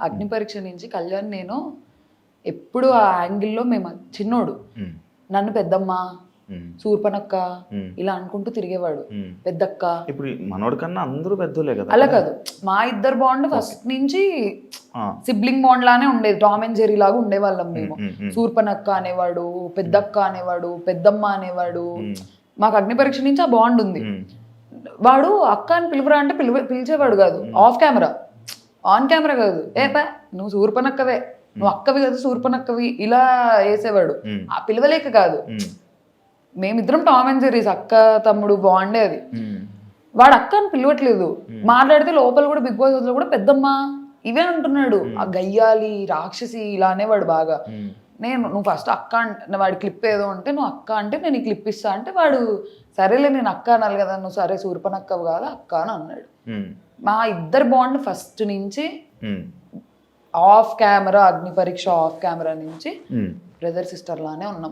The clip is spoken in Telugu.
అగ్ని పరీక్ష నుంచి కళ్యాణ్ నేను ఎప్పుడు ఆ యాంగిల్లో మేము చిన్నోడు నన్ను పెద్దమ్మ సూర్పనక్క ఇలా అనుకుంటూ తిరిగేవాడు. పెద్దక్క. ఇప్పుడు మనోడి కన్నా అందరూ పెద్దోళ్ళే కదా. అలా కాదు, మా ఇద్దరు బాండ్ ఫస్ట్ నుంచి సిబ్లింగ్ బాండ్ లానే ఉండేది. టామ్ అండ్ జెర్రీ లాగా ఉండేవాళ్ళం మేము. సూర్పనక్క అనేవాడు, పెద్దక్క అనేవాడు, పెద్దమ్మ అనేవాడు. మాకు అగ్ని పరీక్ష నుంచి ఆ బాండ్ ఉంది. వాడు అక్క అని పిలువరా అంటే పిలిచేవాడు కాదు. ఆఫ్ కెమెరా, ఆన్ కెమెరా కాదు. నువ్వు సూర్పనక్కవే, నువ్వు అక్కవి కదా సూర్పనక్కవి ఇలా వేసేవాడు. ఆ పిలవలేక కాదు, మేమిద్దరం టామ్ అండ్ జెర్రీస్, అక్క తమ్ముడు బాండే అది. వాడు అక్క అని పిలవట్లేదు. మాట్లాడితే లోపల కూడా బిగ్ బాస్ లో కూడా పెద్దమ్మ ఇవే అంటున్నాడు. ఆ గయ్యాలి రాక్షసి ఇలా అనేవాడు బాగా. నువ్వు ఫస్ట్ అక్క అంటే వాడి క్లిప్ ఏదో ఉంటే నువ్వు అక్క అంటే నేను ఈ క్లిప్ ఇస్తా అంటే వాడు సరేలే నేను అక్క అనాలి కదా, నువ్వు సరే సూర్పనక్కవు కాదు అక్క అని అన్నాడు. మా ఇద్దరు బాండ్ ఫస్ట్ నుంచి ఆఫ్ కెమెరా, అగ్ని పరీక్ష ఆఫ్ కెమెరా నుంచి బ్రదర్ సిస్టర్ లానే ఉన్నాం.